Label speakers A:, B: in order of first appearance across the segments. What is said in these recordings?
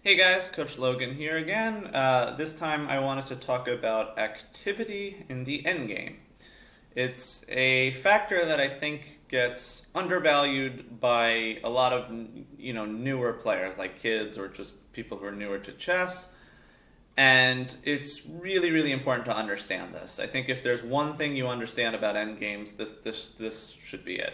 A: Hey guys, Coach Logan here again. This time I wanted to talk about activity in the endgame. It's a factor that I think gets undervalued by a lot of newer players like kids or just people who are newer to chess. And it's really important to understand this. I think if there's one thing you understand about endgames, this should be it.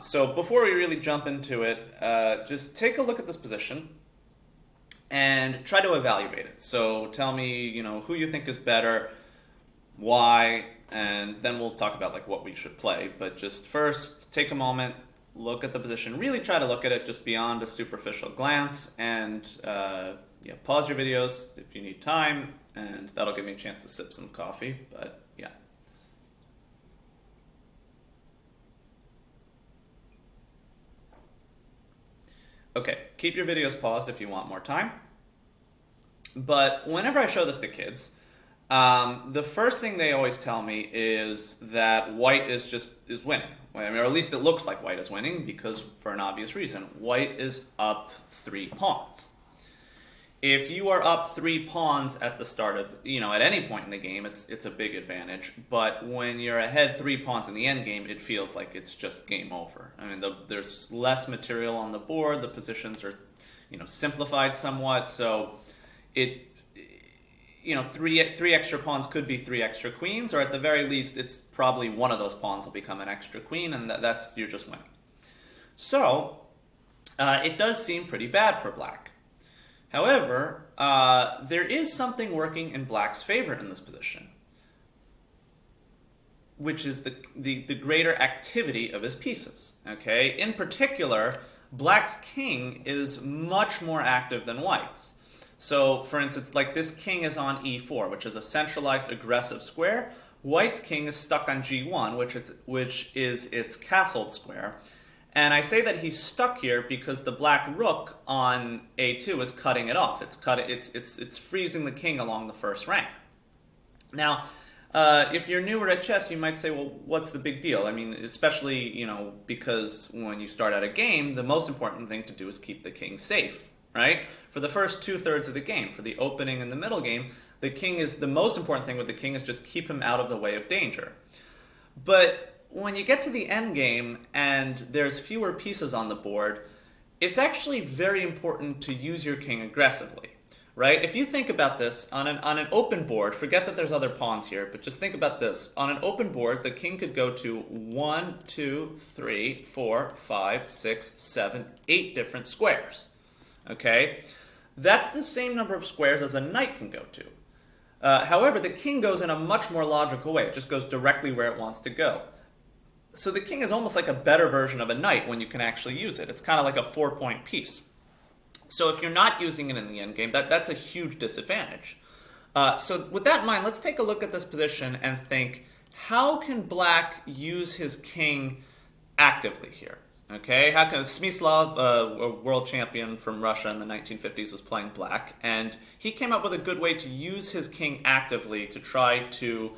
A: So before we really jump into it, just take a look at this position and try to evaluate it. So tell me, who you think is better, why, and then we'll talk about like what we should play. But just first, take a moment, look at the position, really try to look at it just beyond a superficial glance, and pause your videos if you need time, and that'll give me a chance to sip some coffee. But yeah. Okay, keep your videos paused if you want more time. But whenever I show this to kids, the first thing they always tell me is that white is winning. Or at least it looks like white is winning because for an obvious reason. White is up 3 pawns. If you are up 3 pawns at the start of, at any point in the game, it's a big advantage. But when you're ahead 3 pawns in the end game, it feels like it's just game over. I mean, there's less material on the board. The positions are, simplified somewhat. So three extra pawns could be 3 extra queens, or at the very least, it's probably one of those pawns will become an extra queen, and you're just winning. So it does seem pretty bad for black. However, there is something working in black's favor in this position, which is the greater activity of his pieces. Okay, in particular, black's king is much more active than white's. So, for instance, like this king is on e4, which is a centralized aggressive square. White's king is stuck on g1, which is its castled square. And I say that he's stuck here because the black rook on a2 is cutting it off. It's freezing the king along the first rank. Now, if you're newer at chess, you might say, well, what's the big deal? I mean, especially, because when you start out a game, the most important thing to do is keep the king safe, right? For the first 2/3 of the game, for the opening and the middle game, the most important thing with the king is just keep him out of the way of danger. But when you get to the end game and there's fewer pieces on the board, it's actually very important to use your king aggressively, right? If you think about this, on an open board, forget that there's other pawns here, but just think about this. On an open board, the king could go to 1, 2, 3, 4, 5, 6, 7, 8 different squares, okay? That's the same number of squares as a knight can go to. However, the king goes in a much more logical way. It just goes directly where it wants to go. So the king is almost like a better version of a knight when you can actually use it. It's kind of like a 4-point piece. So if you're not using it in the endgame, that's a huge disadvantage. So with that in mind, let's take a look at this position and think, how can black use his king actively here? Okay, how can Smyslov, a world champion from Russia in the 1950s, was playing black, and he came up with a good way to use his king actively to try to,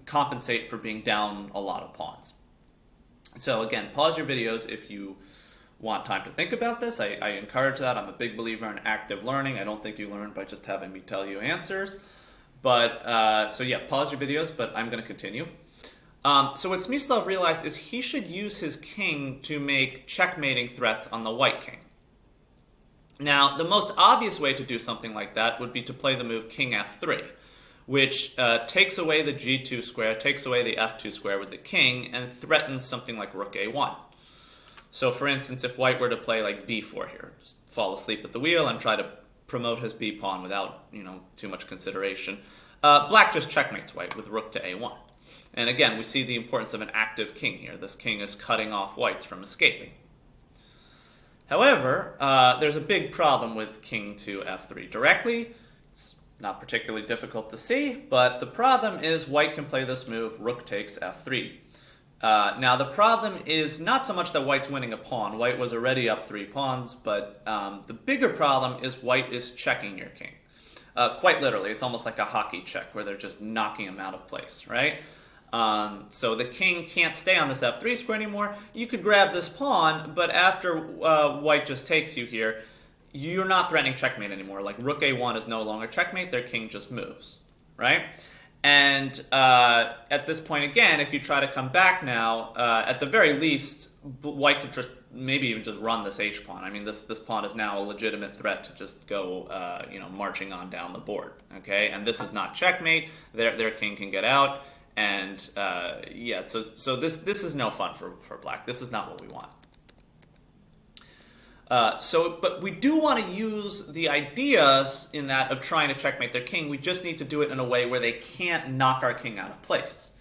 A: compensate for being down a lot of pawns. So again, pause your videos if you want time to think about this. I encourage that. I'm a big believer in active learning. I don't think you learn by just having me tell you answers. But, so yeah, pause your videos, but I'm going to continue. So what Smyslov realized is he should use his king to make checkmating threats on the white king. Now, the most obvious way to do something like that would be to play the move king f3, which takes away the g2 square, takes away the f2 square with the king, and threatens something like rook a1. So for instance, if white were to play like b4 here, just fall asleep at the wheel and try to promote his b pawn without too much consideration, black just checkmates white with rook to a1. And again, we see the importance of an active king here. This king is cutting off whites from escaping. However, there's a big problem with king to f3 directly. It's not particularly difficult to see, but the problem is white can play this move, rook takes f3. Now, the problem is not so much that white's winning a pawn. White was already up 3 pawns, but the bigger problem is white is checking your king. Quite literally, it's almost like a hockey check where they're just knocking him out of place, right? So the king can't stay on this f3 square anymore. You could grab this pawn, but after white just takes you here, you're not threatening checkmate anymore. Like rook a1 is no longer checkmate, their king just moves, right? And at this point again, if you try to come back now, at the very least, white could just maybe even just run this h-pawn. I mean, this pawn is now a legitimate threat to just go, marching on down the board, okay? And this is not checkmate. Their king can get out. And so this is no fun for black. This is not what we want. But we do want to use the ideas in that of trying to checkmate their king. We just need to do it in a way where they can't knock our king out of place.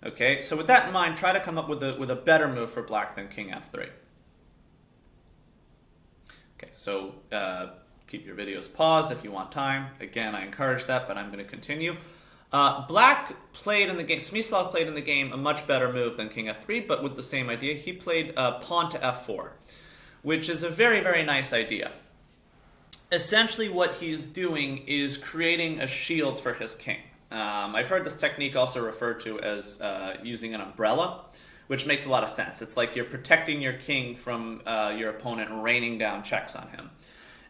A: Okay, so with that in mind, try to come up with a better move for black than king f3. Okay, so keep your videos paused if you want time. Again, I encourage that, but I'm going to continue. Black played in the game, Smyslov played in the game a much better move than king f3, but with the same idea. He played pawn to f4, which is a very, very nice idea. Essentially what he's doing is creating a shield for his king. I've heard this technique also referred to as using an umbrella, which makes a lot of sense. It's like you're protecting your king from your opponent raining down checks on him.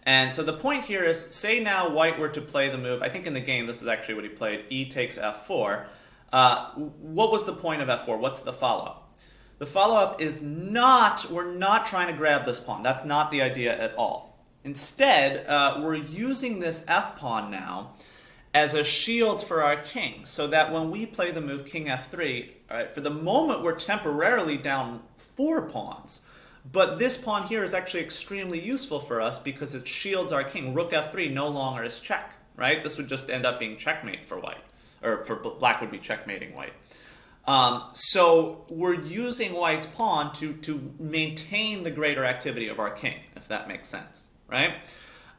A: And so the point here is, say now white were to play the move, I think in the game this is actually what he played, e takes f4. What was the point of f4? What's the follow-up? The follow-up is we're not trying to grab this pawn. That's not the idea at all. Instead, we're using this f-pawn now as a shield for our king, so that when we play the move king f3, all right, for the moment we're temporarily down 4 pawns. But this pawn here is actually extremely useful for us because it shields our king. Rook f3 no longer is check, right? This would just end up being checkmate for white, or for black would be checkmating white. So we're using white's pawn to maintain the greater activity of our king, if that makes sense, right?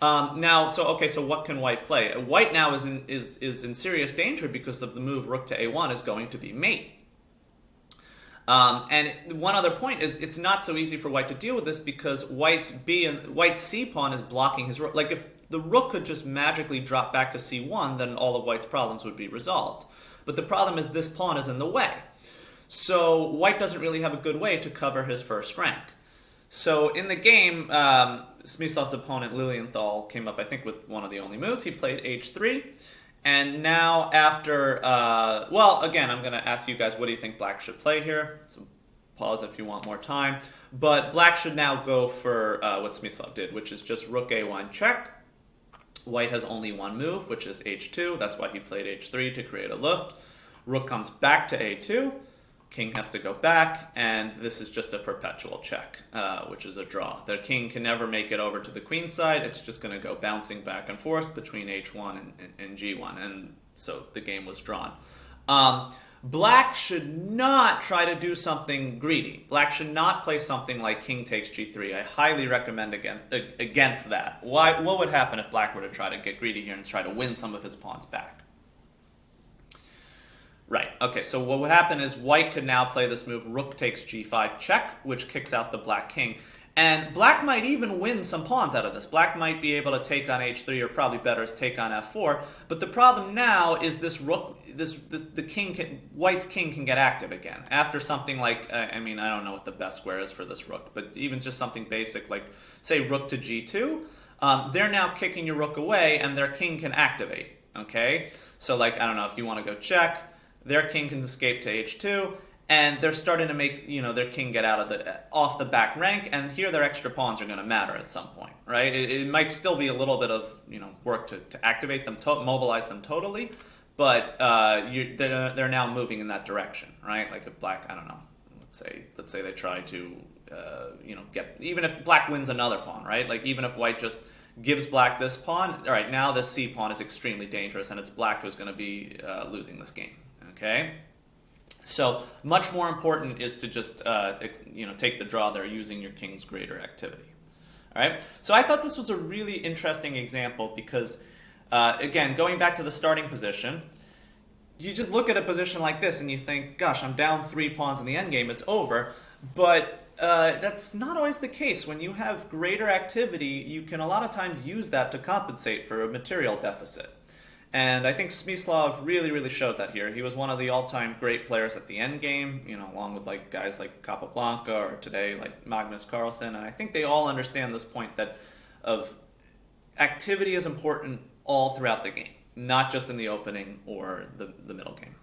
A: So what can white play? White now is in serious danger because of the move rook to a1 is going to be mate. And one other point is it's not so easy for white to deal with this because white's c pawn is blocking his rook. Like if the rook could just magically drop back to c1, then all of white's problems would be resolved. But the problem is this pawn is in the way. So white doesn't really have a good way to cover his first rank. So in the game, Smyslov's opponent Lilienthal came up, I think, with one of the only moves. He played h3. And now after, again, I'm going to ask you guys, what do you think black should play here? So pause if you want more time. But black should now go for what Smyslov did, which is just rook a1 check. White has only one move, which is h2. That's why he played h3 to create a lift. Rook comes back to a2. King has to go back, and this is just a perpetual check, which is a draw. The king can never make it over to the queen side. It's just going to go bouncing back and forth between h1 and g1, and so the game was drawn. Black should not try to do something greedy. Black should not play something like king takes g3. I highly recommend against that. What would happen if black were to try to get greedy here and try to win some of his pawns back? Right, okay, so what would happen is white could now play this move, rook takes g5 check, which kicks out the black king. And black might even win some pawns out of this. Black might be able to take on h3, or probably better is take on f4. But the problem now is this rook, white's king can get active again. After something like, I don't know what the best square is for this rook, but even just something basic like, say, rook to g2, they're now kicking your rook away, and their king can activate, okay? So like, I don't know, if you want to go check, their king can escape to h2, and they're starting to make their king get off the back rank, and here their extra pawns are going to matter at some point, right? It might still be a little bit of work to activate them, mobilize them totally, but they're now moving in that direction, right? Like if black, I don't know, let's say they try to even if black wins another pawn, right? Like even if white just gives black this pawn, all right, now this c pawn is extremely dangerous, and it's black who's going to be losing this game. Okay, so much more important is to just take the draw there using your king's greater activity. All right, so I thought this was a really interesting example because, again, going back to the starting position, you just look at a position like this and you think, gosh, I'm down 3 pawns in the endgame, it's over. But that's not always the case. When you have greater activity, you can a lot of times use that to compensate for a material deficit. And I think Smyslov really, really showed that here. He was one of the all-time great players at the Endgame, along with like guys like Capablanca or today like Magnus Carlsen. And I think they all understand this point that of activity is important all throughout the game, not just in the opening or the middle game.